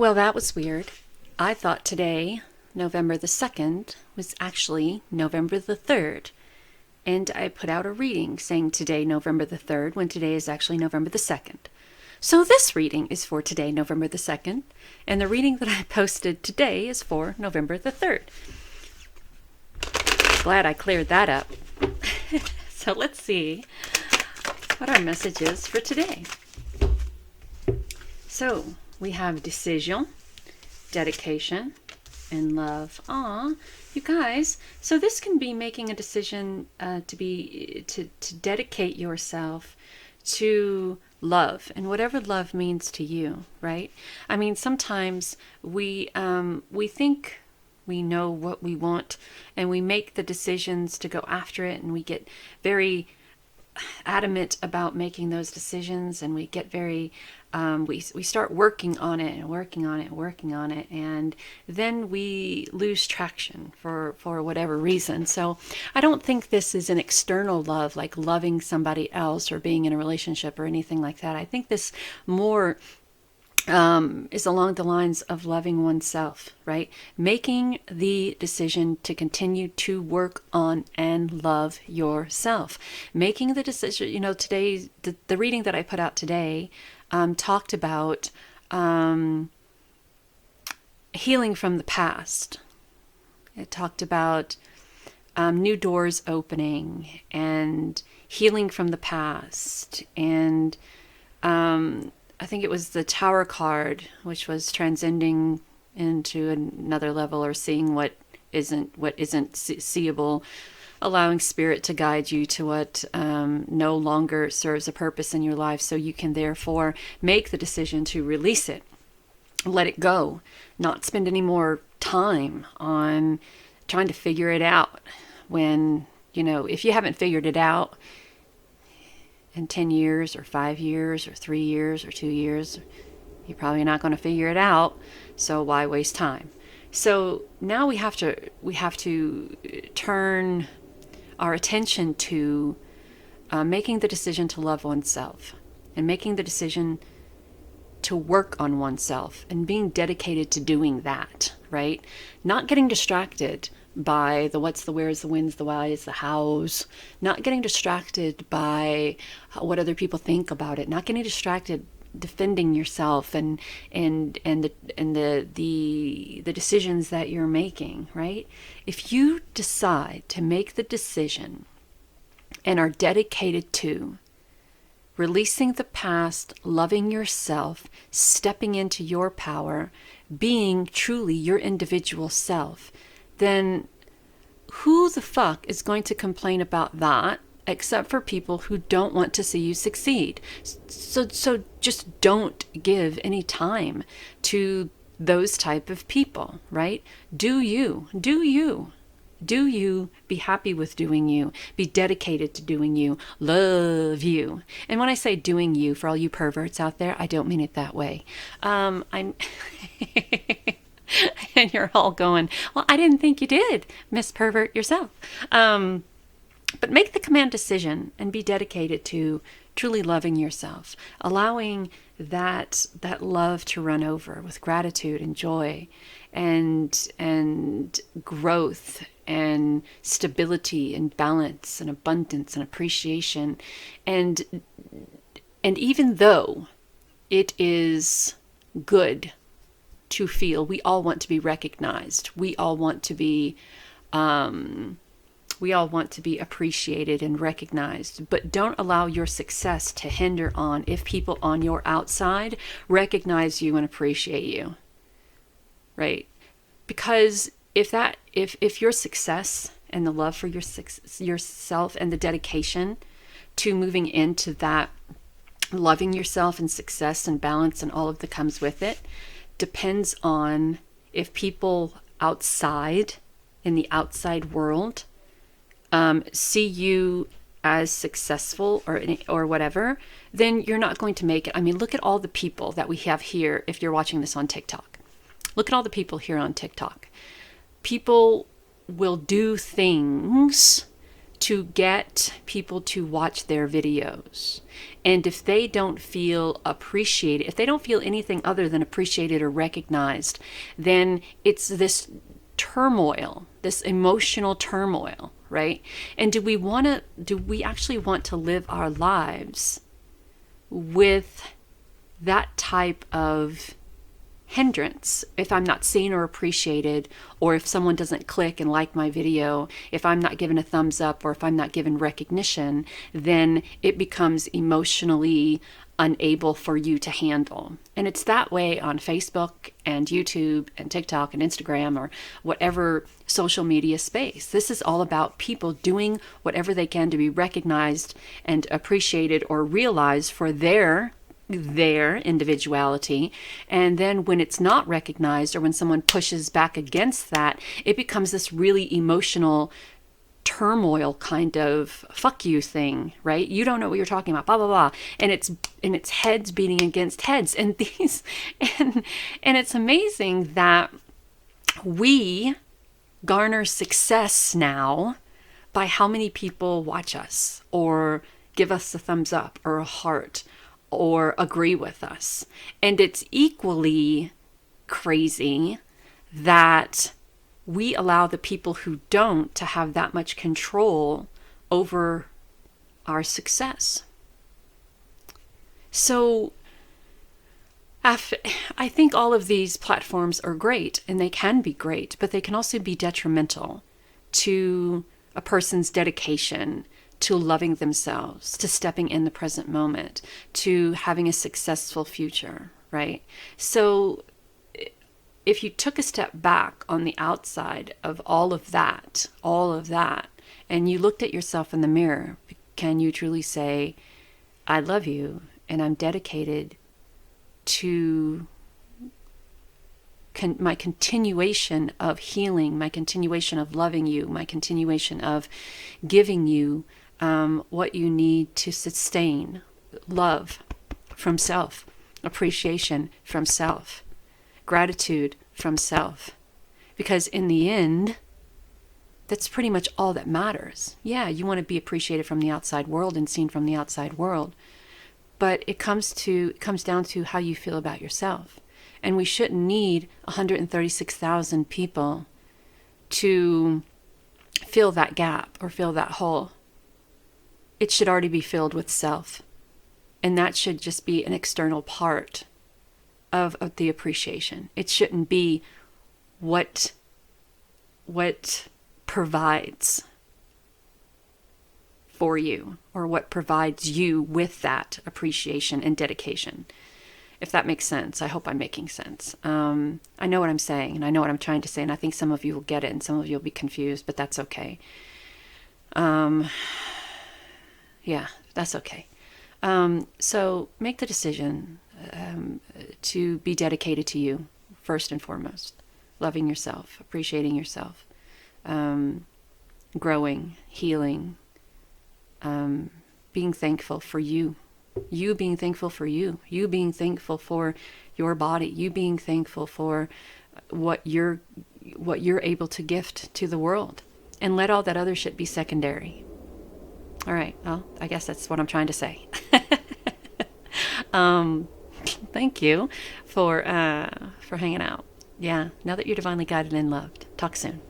Well, that was weird. I thought today, November the 2nd, was actually November the 3rd. And I put out a reading saying today, November the 3rd, when today is actually November the 2nd. So this reading is for today, November the 2nd, and the reading that I posted today is for November the 3rd. Glad I cleared that up. So let's see what our message is for today. So we have decision, dedication, and love. Aw, you guys. So this can be making a decision to dedicate yourself to love, and whatever love means to you, right? I mean, sometimes we think we know what we want, and we make the decisions to go after it, and we get very adamant about making those decisions, and we get very we start working on it and working on it and working on it, and then we lose traction for whatever reason. So I don't think this is an external love, like loving somebody else or being in a relationship or anything like that. I think this more is along the lines of loving oneself, right? Making the decision to continue to work on and love yourself. Making the decision, today, the reading that I put out today talked about healing from the past. It talked about new doors opening and healing from the past, and I think it was the Tower card, which was transcending into another level, or seeing what isn't seeable, allowing spirit to guide you to what no longer serves a purpose in your life, so you can therefore make the decision to release it, let it go, not spend any more time on trying to figure it out. When, if you haven't figured it out in 10 years or 5 years or 3 years or 2 years, you're probably not going to figure it out. So why waste time? So now we have to turn our attention to making the decision to love oneself, and making the decision to work on oneself, and being dedicated to doing that, right? Not getting distracted by the what's, the where's, the when's, the why's, the how's. Not getting distracted by what other people think about it. Not getting distracted defending yourself and the decisions that you're making, right? If you decide to make the decision and are dedicated to releasing the past, loving yourself, stepping into your power, being truly your individual self, then who the fuck is going to complain about that, except for people who don't want to see you succeed? So just don't give any time to those type of people, right? Do you. Do you, be happy with doing you, be dedicated to doing you, love you. And when I say doing you, for all you perverts out there, I don't mean it that way. I'm and you're all going, well, I didn't think you did, Miss Pervert yourself. But make the command decision and be dedicated to truly loving yourself, allowing that love to run over with gratitude and joy and growth and stability and balance and abundance and appreciation. And even though it is good to feel, we all want to be recognized. We all want to be appreciated and recognized, but don't allow your success to hinder on if people on your outside recognize you and appreciate you, right? Because if your success and the love for yourself and the dedication to moving into that loving yourself and success and balance and all of that comes with it depends on if people outside, in the outside world, see you as successful or whatever, then you're not going to make it. I mean, look at all the people that we have here. If you're watching this on TikTok, look at all the people here on TikTok. People will do things to get people to watch their videos. And if they don't feel appreciated, if they don't feel anything other than appreciated or recognized, then it's this turmoil, this emotional turmoil, right? And do we actually want to live our lives with that type of hindrance? If I'm not seen or appreciated, or if someone doesn't click and like my video, if I'm not given a thumbs up, or if I'm not given recognition, then it becomes emotionally unable for you to handle. And it's that way on Facebook and YouTube and TikTok and Instagram or whatever social media space. This is all about people doing whatever they can to be recognized and appreciated or realized for their individuality. And then when it's not recognized, or when someone pushes back against that, it becomes this really emotional turmoil kind of fuck you thing, right? You don't know what you're talking about, blah blah blah, and it's heads beating against heads. And these and it's amazing that we garner success now by how many people watch us or give us a thumbs up or a heart or agree with us. And it's equally crazy that we allow the people who don't to have that much control over our success. So I think all of these platforms are great, and they can be great, but they can also be detrimental to a person's dedication to loving themselves, to stepping in the present moment, to having a successful future, right? So if you took a step back on the outside of all of that, and you looked at yourself in the mirror, can you truly say, I love you and I'm dedicated to my continuation of healing, my continuation of loving you, my continuation of giving you what you need to sustain love from self, appreciation from self, gratitude from self. Because in the end, that's pretty much all that matters. Yeah, you want to be appreciated from the outside world and seen from the outside world, but it comes down to how you feel about yourself. And we shouldn't need 136,000 people to fill that gap or fill that hole. It should already be filled with self. And that should just be an external part of the appreciation. It shouldn't be what provides for you, or what provides you with that appreciation and dedication. If that makes sense. I hope I'm making sense. I know what I'm saying, and I know what I'm trying to say, and I think some of you will get it, and some of you will be confused, but that's okay. Yeah, that's okay. So make the decision to be dedicated to you, first and foremost. Loving yourself, appreciating yourself, growing, healing, being thankful for you. You being thankful for you being thankful for your body, you being thankful for what you're able to gift to the world, and let all that other shit be secondary. All right, well, I guess that's what I'm trying to say. Thank you for hanging out. Yeah, know that you're divinely guided and loved. Talk soon.